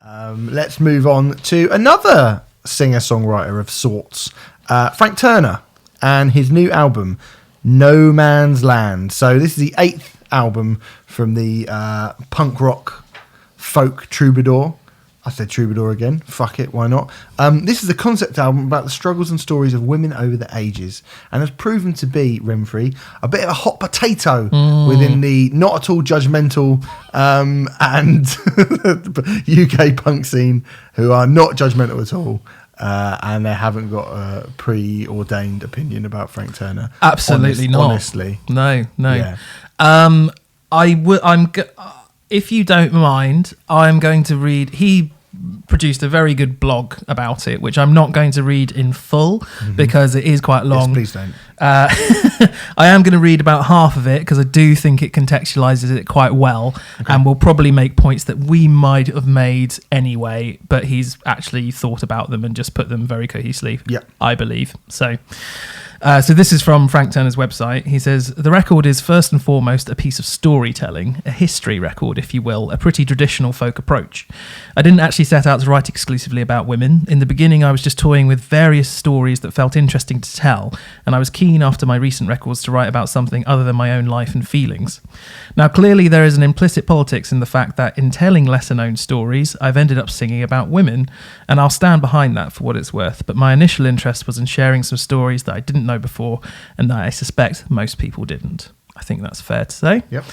Let's move on to another singer-songwriter of sorts, Frank Turner, and his new album, No Man's Land. So this is the 8th album from the punk rock folk troubadour. I said troubadour again. Fuck it, why not? This is a concept album about the struggles and stories of women over the ages, and has proven to be, Renfrey, a bit of a hot potato within the not at all judgmental and UK punk scene, who are not judgmental at all. And they haven't got a preordained opinion about Frank Turner. Absolutely not. Honestly, no. Yeah. If you don't mind, I'm going to read. He produced a very good blog about it, which I'm not going to read in full because it is quite long. Yes, please don't. I am going to read about half of it because I do think it contextualizes it quite well, and will probably make points that we might have made anyway, but he's actually thought about them and just put them very cohesively, I believe. So this is from Frank Turner's website. He says, the record is first and foremost a piece of storytelling, a history record, if you will, a pretty traditional folk approach. I didn't actually set out to write exclusively about women. In the beginning, I was just toying with various stories that felt interesting to tell, and I was keen after my recent records to write about something other than my own life and feelings. Now, clearly there is an implicit politics in the fact that in telling lesser-known stories, I've ended up singing about women, and I'll stand behind that for what it's worth, but my initial interest was in sharing some stories that I didn't know before and that I suspect most people didn't. I think that's fair to say. Yep.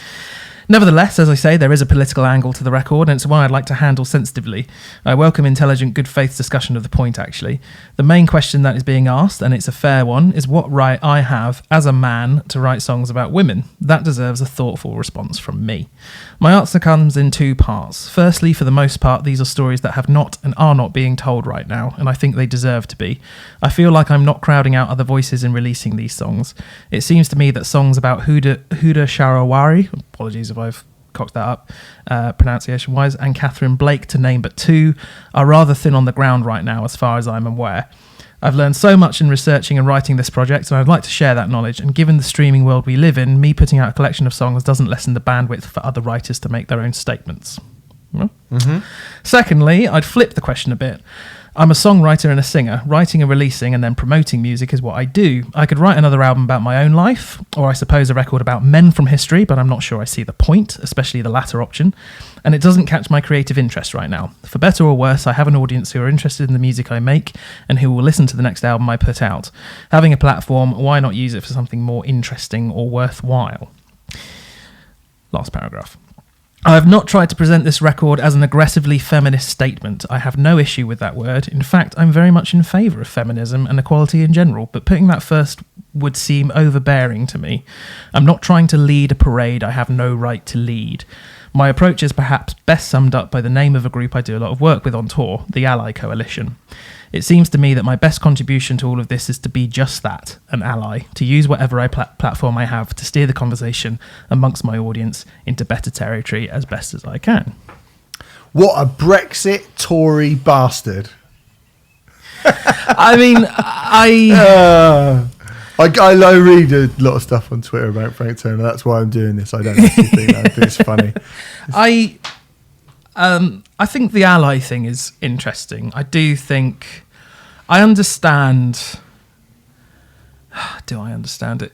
Nevertheless, as I say, there is a political angle to the record, and it's one I'd like to handle sensitively. I welcome intelligent, good faith discussion of the point, actually. The main question that is being asked, and it's a fair one, is what right I have, as a man, to write songs about women. That deserves a thoughtful response from me. My answer comes in two parts. Firstly, for the most part, these are stories that have not and are not being told right now, and I think they deserve to be. I feel like I'm not crowding out other voices in releasing these songs. It seems to me that songs about Huda Sharawari, apologies if I've cocked that up pronunciation-wise, and Catherine Blake, to name but two, are rather thin on the ground right now as far as I'm aware. I've learned so much in researching and writing this project, and I'd like to share that knowledge, and given the streaming world we live in, me putting out a collection of songs doesn't lessen the bandwidth for other writers to make their own statements. Secondly, I'd flip the question a bit. I'm a songwriter and a singer. Writing and releasing and then promoting music is what I do. I could write another album about my own life, or I suppose a record about men from history, but I'm not sure I see the point, especially the latter option. And it doesn't catch my creative interest right now. For better or worse, I have an audience who are interested in the music I make and who will listen to the next album I put out. Having a platform, why not use it for something more interesting or worthwhile? Last paragraph. I have not tried to present this record as an aggressively feminist statement. I have no issue with that word. In fact, I'm very much in favour of feminism and equality in general, but putting that first would seem overbearing to me. I'm not trying to lead a parade I have no right to lead. My approach is perhaps best summed up by the name of a group I do a lot of work with on tour, the Ally Coalition. It seems to me that my best contribution to all of this is to be just that, an ally, to use whatever platform I have to steer the conversation amongst my audience into better territory as best as I can. What a Brexit Tory bastard. I mean, I read a lot of stuff on Twitter about Frank Turner. That's why I'm doing this. I don't actually think that. I think it's funny. I think the ally thing is interesting. I do think I understand. Do I understand it?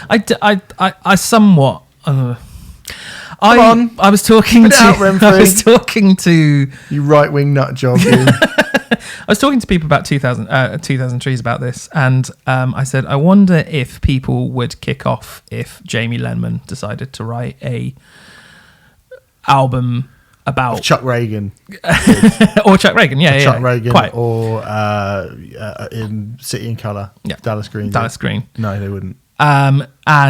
I somewhat. I was talking to you right wing nut job. I was talking to people about 2000 Trees about this, and I said, I wonder if people would kick off if Jamie Lenman decided to write a album about Chuck Reagan. Or Chuck Reagan, Chuck Reagan, quite. Or in City in Colour, Dallas Green. Dallas Green. No, they wouldn't. And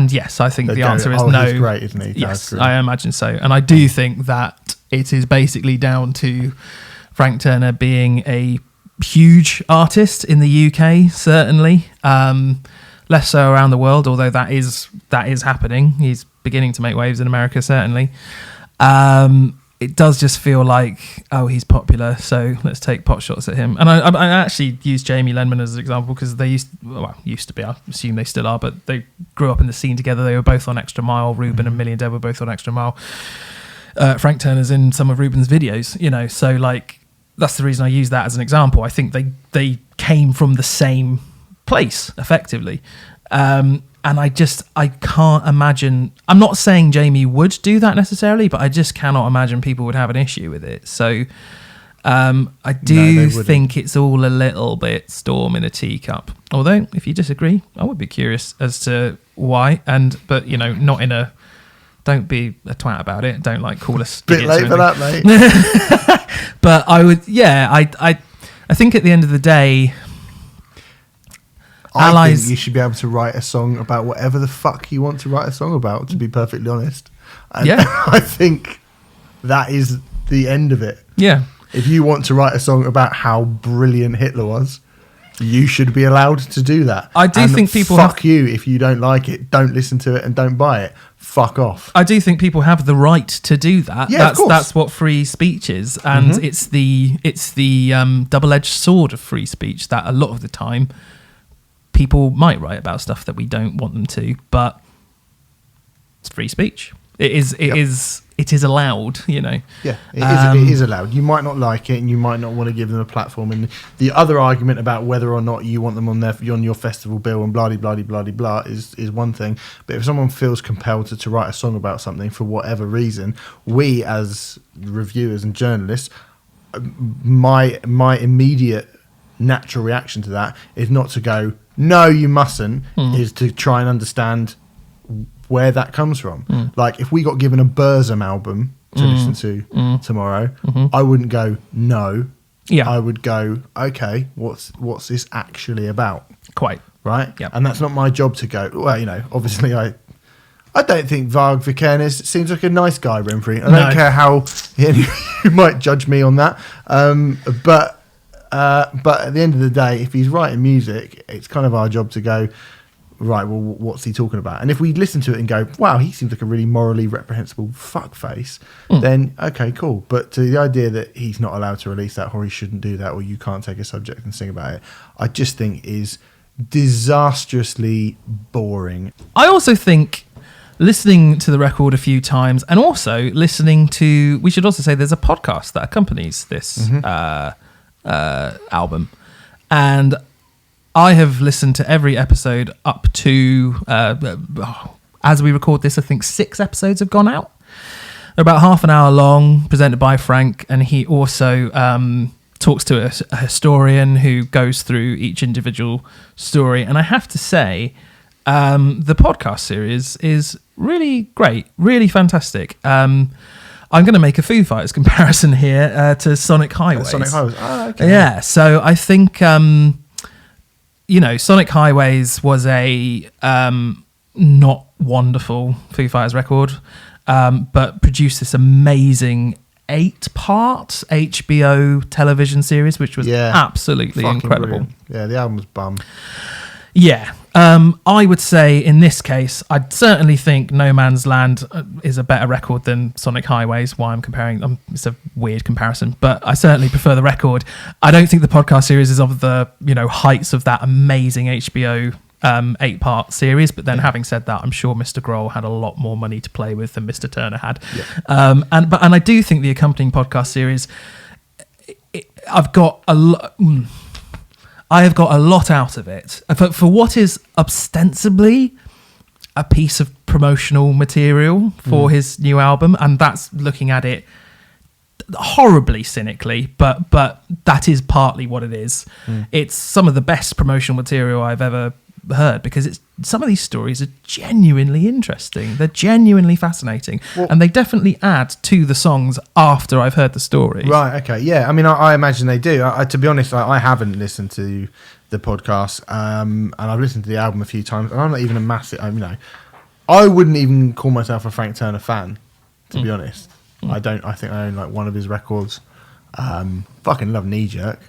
yes, I think the answer is no. He's great, isn't he? Yes, I imagine so. And I do think that it is basically down to Frank Turner being a huge artist in the UK, certainly. Less so around the world, although that is happening. He's beginning to make waves in America, certainly. It does just feel like, oh, he's popular, so let's take pot shots at him. And I actually use Jamie Lenman as an example because they used to be, I assume they still are, but they grew up in the scene together. They were both on Extra Mile. Ruben and Million Dead were both on Extra Mile. Frank Turner's in some of Ruben's videos, you know, so like that's the reason I use that as an example. I think they came from the same place effectively. And I can't imagine, I'm not saying Jamie would do that necessarily, but I just cannot imagine people would have an issue with it. So I do think it's all a little bit storm in a teacup. Although, if you disagree, I would be curious as to why. But you know, not in a, don't be a twat about it. Don't like call us bit late for that, mate. But I would, yeah, I think at the end of the day, I think you should be able to write a song about whatever the fuck you want to write a song about, to be perfectly honest. And yeah. I think that is the end of it. Yeah. If you want to write a song about how brilliant Hitler was, you should be allowed to do that. I do think people fuck you if you don't like it, don't listen to it and don't buy it. Fuck off. I do think people have the right to do that. Yeah, of course. That's what free speech is, and it's the double-edged sword of free speech that a lot of the time people might write about stuff that we don't want them to, but it's free speech. It is allowed, you know. Yeah, it is allowed. You might not like it, and you might not want to give them a platform. And the other argument about whether or not you want them on your festival bill and blah blah blah blah blah is one thing. But if someone feels compelled to write a song about something for whatever reason, we as reviewers and journalists, my immediate natural reaction to that is not to go, no, you mustn't. Is to try and understand where that comes from. Like if we got given a Burzum album to listen to tomorrow, I wouldn't go no. Yeah, I would go, okay, what's this actually about? Quite right. Yeah, and that's not my job to go. Well, you know, obviously I don't think Varg Vikernes seems like a nice guy, Renfrey. I don't care how you might judge me on that. But at the end of the day, if he's writing music, it's kind of our job to go, right, well, what's he talking about? And if we listen to it and go, wow, he seems like a really morally reprehensible fuckface, then okay, cool. But to the idea that he's not allowed to release that, or he shouldn't do that, or you can't take a subject and sing about it, I just think is disastrously boring. I also think listening to the record a few times, and also listening to, we should also say there's a podcast that accompanies this album, and I have listened to every episode up to, as we record this, I think 6 episodes have gone out. They're about half an hour long, presented by Frank, and he also talks to a historian who goes through each individual story. And I have to say, the podcast series is really great, really fantastic. I'm going to make a Foo Fighters comparison here to Sonic Highways. Sonic Highways, oh, okay. Yeah, so I think... you know, Sonic Highways was a not wonderful Foo Fighters record, but produced this amazing 8-part HBO television series, which was absolutely incredible. Brilliant. Yeah, the album was bum. Yeah. I would say in this case, I'd certainly think No Man's Land is a better record than Sonic Highways. Why I'm comparing, it's a weird comparison, but I certainly prefer the record. I don't think the podcast series is of the, you know, heights of that amazing HBO 8-part series. But then having said that, I'm sure Mr. Grohl had a lot more money to play with than Mr. Turner had. Yeah. And I do think the accompanying podcast series, I have got a lot out of it for what is ostensibly a piece of promotional material for his new album, and that's looking at it horribly cynically, but that is partly what it is. It's some of the best promotional material I've ever heard, because some of these stories are genuinely interesting, they're genuinely fascinating, and they definitely add to the songs after I've heard the story. Right, okay, yeah, I mean, I imagine they do. To be honest, I haven't listened to the podcast, and I've listened to the album a few times, and I'm not even a massive, I wouldn't even call myself a Frank Turner fan, to be honest. I think I own like one of his records. Fucking love Knee Jerk.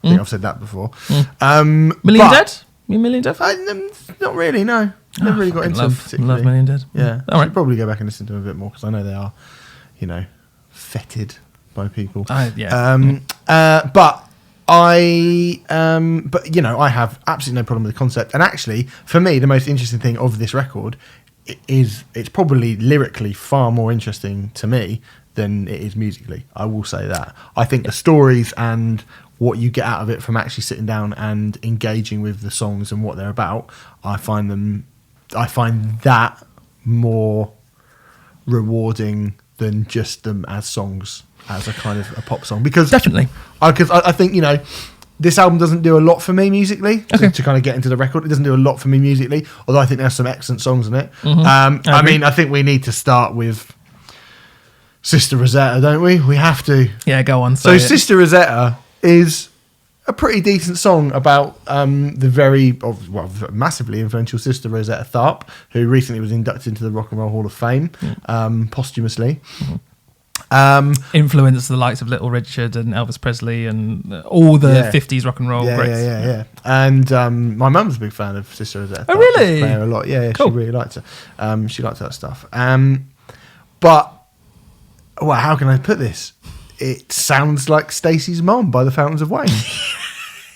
I think I've said that before. Million Dead? You Million Dead? Not really, no. Never really got into them particularly. Love Million Dead. Yeah. All right. Should probably go back and listen to them a bit more, because I know they are, feted by people. But I have absolutely no problem with the concept. And actually, for me, the most interesting thing of this record is it's probably lyrically far more interesting to me than it is musically. I will say that. I think the stories and what you get out of it from actually sitting down and engaging with the songs and what they're about, I find that more rewarding than just them as songs, as a kind of a pop song. Because Definitely. Because I think, this album doesn't do a lot for me musically, to kind of get into the record. It doesn't do a lot for me musically, although I think there's some excellent songs in it. I think we need to start with Sister Rosetta, don't we? We have to. Yeah, go on. So Sister Rosetta is a pretty decent song about the massively influential Sister Rosetta Tharpe, who recently was inducted into the Rock and Roll Hall of Fame posthumously. Influenced the likes of Little Richard and Elvis Presley and all the 50s rock and roll greats. Yeah. And my mum's a big fan of Sister Rosetta. Oh, really? Play her a lot. Yeah, cool. She really liked her. She liked that stuff. But how can I put this? It sounds like Stacey's Mum by the Fountains of Wayne.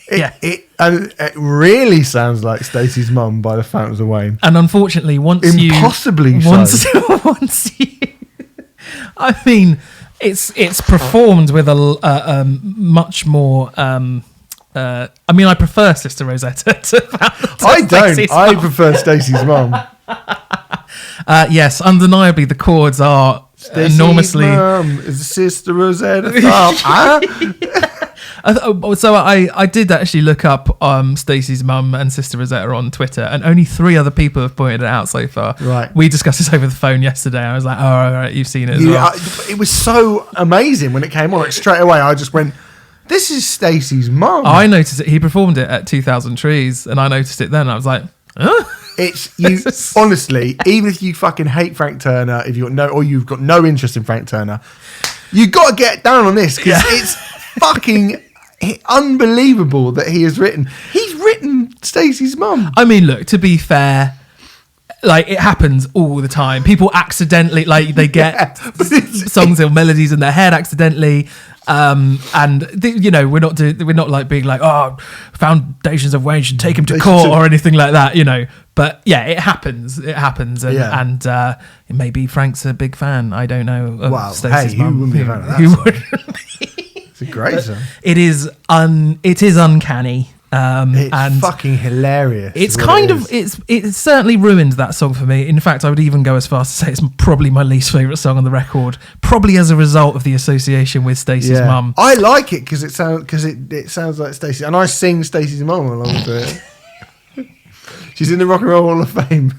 It really sounds like Stacey's Mum by the Fountains of Wayne. And unfortunately, once I mean, it's performed with a much more. I prefer Sister Rosetta to I don't. Stacey's I Mum. prefer Stacey's Mum. Yes, undeniably the chords are enormously. Mum is Sister Rosetta Tharpe. So I did actually look up Stacey's Mum and Sister Rosetta on Twitter, and only 3 other people have pointed it out so far. Right. We discussed this over the phone yesterday. I was like, "Oh, all right, you've seen it as well." It was so amazing when it came on. Like, straight away, I just went, "This is Stacey's Mum." I noticed it. He performed it at 2000 Trees, and I noticed it then. I was like, "Huh?" It's you. Honestly, even if you fucking hate Frank Turner, if you've got no interest in Frank Turner, you got to get down on this because it's fucking unbelievable that he's written Stacey's Mum. I mean, look, to be fair, like, it happens all the time. People accidentally, like, they get songs or melodies in their head accidentally. We're not like being like, "Oh, Foundations of Wayne should take him to court" or anything like that, But yeah, it happens. And maybe Frank's a big fan. I don't know. Of Stacey's Mum. Who wouldn't be a fan of that song? It's a great song. It is uncanny. It's fucking hilarious. It's certainly ruined that song for me. In fact, I would even go as far as to say it's probably my least favourite song on the record, probably as a result of the association with Stacey's Mum. I like it because it sounds like Stacey, and I sing Stacey's Mum along to it. She's in the Rock and Roll Hall of Fame.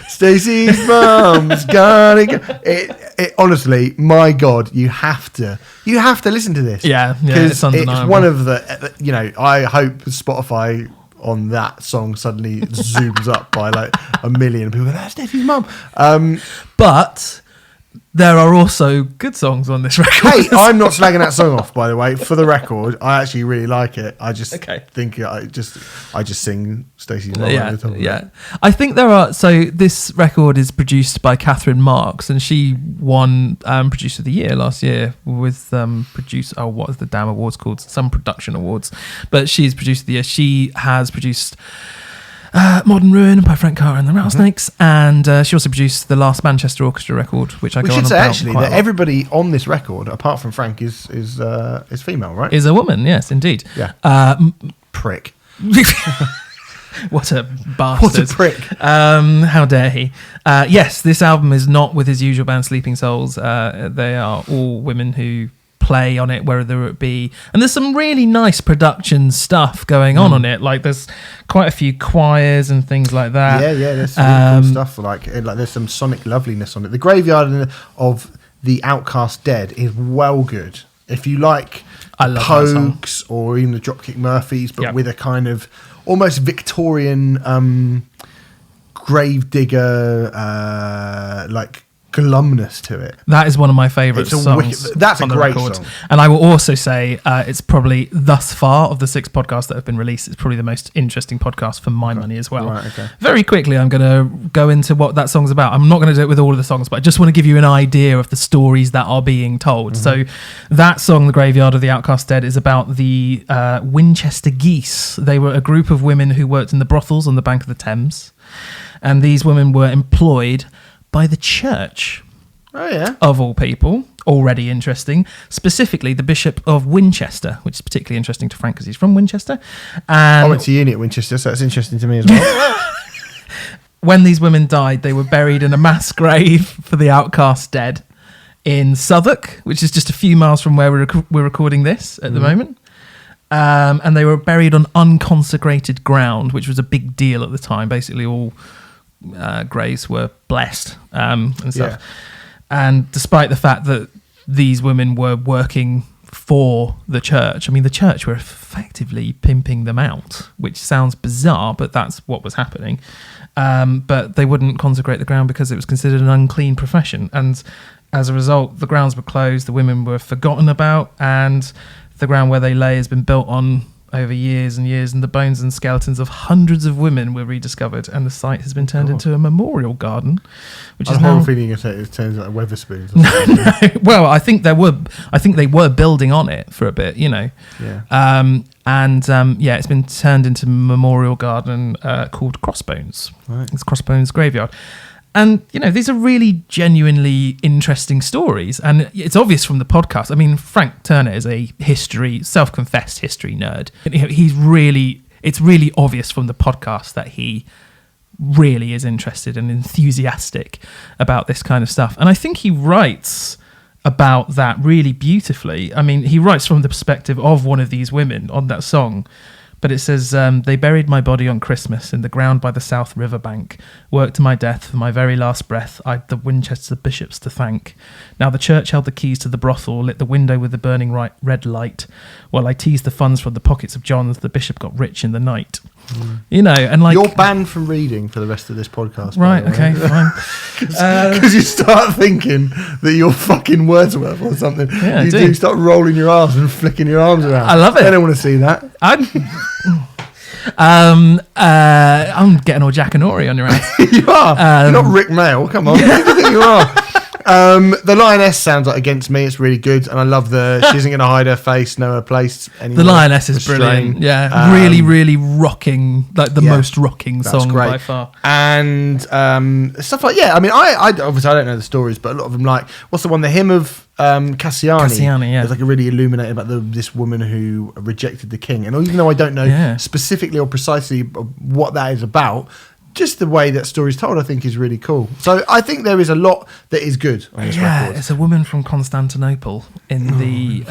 Stacey's Mum's gotta go. It honestly, my God, you have to listen to this. Yeah, it's undeniable. It's one of the, I hope Spotify on that song suddenly zooms up by like 1 million people. That's Stacey's Mum. But there are also good songs on this record. Hey, I'm not slagging that song off, by the way. For the record, I actually really like it. I just think I just sing Stacey's Mum at the top. Yeah. I think there are. So this record is produced by Catherine Marks, and she won Producer of the Year last year with what is the damn awards called? Some production awards. But she's Producer of the Year. She has produced Modern Ruin by Frank Carr and the Rattlesnakes, and she also produced the last Manchester Orchestra record, which we should say actually that everybody on this record, apart from Frank, is female, right? Is a woman, yes, indeed. Yeah. Prick. What a bastard! What a prick! How dare he? Yes, this album is not with his usual band, Sleeping Souls. They are all women who play on it, whether it be, and there's some really nice production stuff going on it. Like there's quite a few choirs and things like that. Yeah, there's some really cool stuff. Like there's some sonic loveliness on it. The Graveyard of the Outcast Dead is well good. If you like Pogues or even the Dropkick Murphys, but with a kind of almost Victorian gravedigger like glumness to it. That is one of my favourite songs. That's a great song. And I will also say it's probably, thus far, of the 6 podcasts that have been released, it's probably the most interesting podcast for my money as well. Right, okay. Very quickly, I'm going to go into what that song's about. I'm not going to do it with all of the songs, but I just want to give you an idea of the stories that are being told. So that song, The Graveyard of the Outcast Dead, is about the Winchester Geese. They were a group of women who worked in the brothels on the bank of the Thames. And these women were employed by the church. Oh, yeah. of all people. Already interesting. Specifically, the Bishop of Winchester, which is particularly interesting to Frank because he's from Winchester. And I went to uni at Winchester, so that's interesting to me as well. when these women died, they were buried in a mass grave for the outcast dead in Southwark, which is just a few miles from where we're recording this at the moment. And they were buried on unconsecrated ground, which was a big deal at the time. Basically, all graves were blessed and stuff. Yeah. And despite the fact that these women were working for the church, I mean, the church were effectively pimping them out, which sounds bizarre, but that's what was happening. But they wouldn't consecrate the ground because it was considered an unclean profession. And as a result, the grounds were closed, the women were forgotten about, and the ground where they lay has been built on over years and years, and the bones and skeletons of hundreds of women were rediscovered, and the site has been turned into a memorial garden, which is now... feeling it turns like Weatherspoons. No. Well, I think they were building on it for a bit, you know. Yeah. It's been turned into a memorial garden called Crossbones. Right. It's Crossbones Graveyard. And, you know, these are really genuinely interesting stories. And it's obvious from the podcast. I mean, Frank Turner is a self-confessed history nerd. It's really obvious from the podcast that he really is interested and enthusiastic about this kind of stuff. And I think he writes about that really beautifully. I mean, he writes from the perspective of one of these women on that song. But it says, they buried my body on Christmas in the ground by the South River bank. Worked to my death, for my very last breath, I'd the Winchester bishops to thank. Now the church held the keys to the brothel, lit the window with the burning red light. While I teased the funds from the pockets of John's, the bishop got rich in the night. You know, and like... You're banned from reading for the rest of this podcast. Right, okay, fine. Because you start thinking that you're fucking Wordsworth or something. Yeah, you do start rolling your arms and flicking your arms around. I love it. I don't want to see that. I'm getting all Jack and Ori on your ass. You are. You're not Rick Mail. Come on. Who do you think you are? The Lioness sounds like Against Me. It's really good, and I love she isn't going to hide her face, know her place anywhere. The Lioness is brilliant. Yeah, really, really rocking, like the most rocking song by far. And stuff like I mean, I obviously I don't know the stories, but a lot of them, like what's the one, the hymn of Cassiani. Yeah, it's like a really illuminated about this woman who rejected the king, and even though I don't know specifically or precisely what that is about, just the way that story's told, I think, is really cool. So I think there is a lot that is good on this record. It's a woman from Constantinople in the...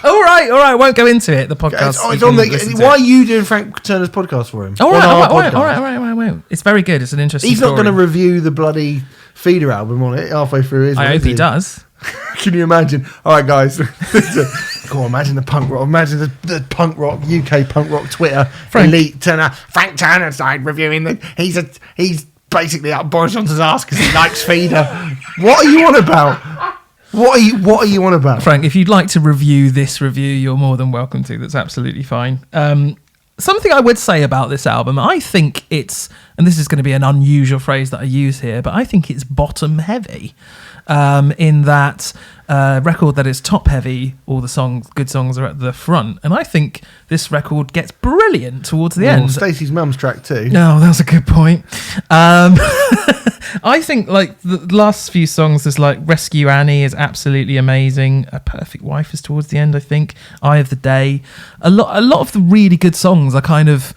all right, won't go into it. The podcast. It's on why are you doing Frank Turner's podcast for him? All right. It's very good. It's an interesting He's story. not going to review the bloody Feeder album on it halfway through, I hope he does. Can you imagine? All right, guys. Go on, imagine the punk rock. Imagine the punk rock, UK punk rock Twitter elite Turner. Frank Turner started reviewing he's basically up Boris Johnson's ass because he likes Feeder. What are you on about? What are you on about? Frank, if you'd like to review this review, you're more than welcome to. That's absolutely fine. Something I would say about this album, I think it's, and this is going to be an unusual phrase that I use here, but I think it's bottom heavy. In that record that is top heavy, all the good songs are at the front, and I think this record gets brilliant towards the end. Stacey's mum's track too. No, that's a good point. I think like the last few songs, there's like Rescue Annie is absolutely amazing. A Perfect Wife is towards the end, I think. Eye of the Day. A lot of the really good songs are kind of,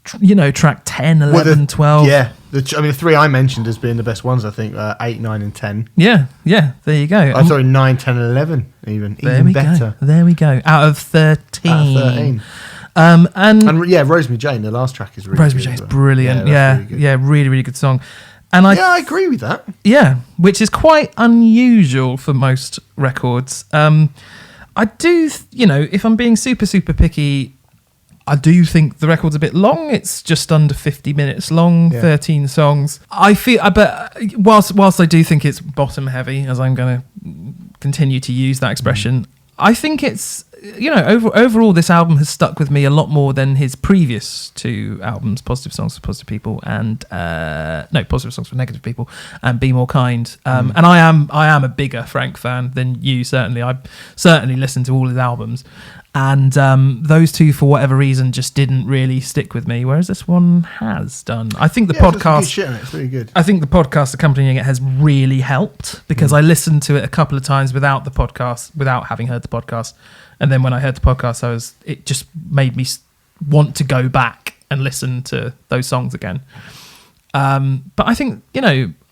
track 10, 11, 12. Yeah. The three I mentioned as being the best ones, I think, 8, 9 and 10. Yeah, there you go. I thought 9, 10 and 11 even better. There we go. Out of 13. And Rosemary Jane, the last track is really Rosemary good. Jane's brilliant. Really, really good song. And I agree with that. Yeah, which is quite unusual for most records. I do, if I'm being super, super picky, I do think the record's a bit long. It's just under 50 minutes long, 13 songs. But whilst I do think it's bottom heavy, as I'm going to continue to use that expression, I think it's overall, this album has stuck with me a lot more than his previous two albums, Positive Songs for Positive People and Positive Songs for Negative People and Be More Kind. And I am a bigger Frank fan than you. Certainly, I certainly listened to all his albums, and those two, for whatever reason, just didn't really stick with me. Whereas this one has done. I think the podcast, good shit on it. It's really good. I think the podcast accompanying it has really helped because I listened to it a couple of times without having heard the podcast. And then when I heard the podcast, it just made me want to go back and listen to those songs again. But I think,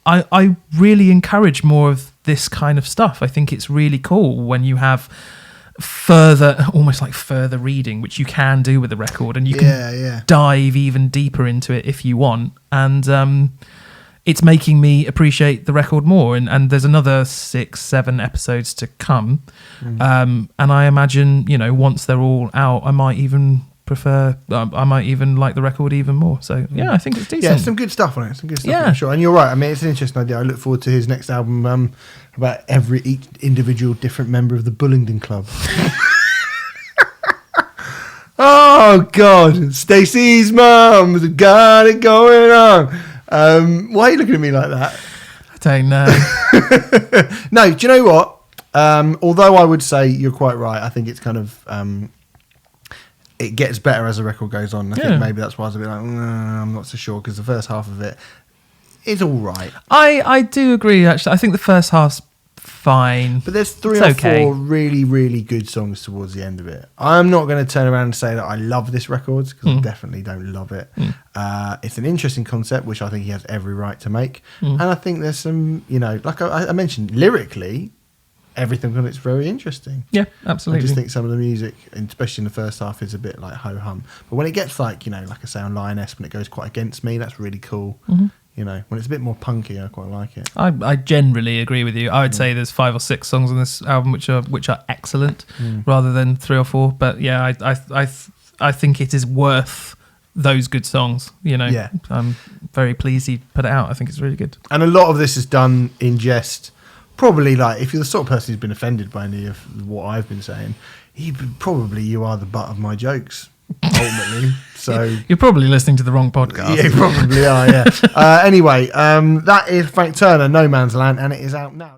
I really encourage more of this kind of stuff. I think it's really cool when you have almost like further reading, which you can do with the record, and you can dive even deeper into it if you want. And it's making me appreciate the record more, and there's another 6-7 episodes to come, and I imagine once they're all out, I might even like the record even more. So I think it's decent. Yeah, some good stuff on it. Some good stuff, for sure. And you're right. I mean, it's an interesting idea. I look forward to his next album about each individual different member of the Bullingdon Club. Oh God, Stacey's mum's got it going on. Why are you looking at me like that? I don't know. No, do you know what? Although I would say you're quite right, I think it's kind of it gets better as the record goes on. I think maybe that's why I was a bit like, I'm not so sure, because the first half of it is all right. I do agree, actually. I think the first half's fine. But there's 3 or 4 really, really good songs towards the end of it. I'm not going to turn around and say that I love this record, because I definitely don't love it. It's an interesting concept, which I think he has every right to make. And I think there's some, like I mentioned, lyrically, everything on it's very interesting. Yeah, absolutely. I just think some of the music, especially in the first half, is a bit like ho-hum. But when it gets like I say on Lioness, when it goes quite against me, that's really cool. When it's a bit more punky, I quite like it. I generally agree with you. I would say there's 5 or 6 songs on this album which are excellent, rather than 3 or 4. But yeah, I think it is worth those good songs. I'm very pleased he put it out. I think it's really good. And a lot of this is done in jest. Probably, like, if you're the sort of person who's been offended by any of what I've been saying, you are the butt of my jokes, ultimately. So you're probably listening to the wrong podcast. Yeah, you probably are, yeah. Anyway, that is Frank Turner, No Man's Land, and it is out now.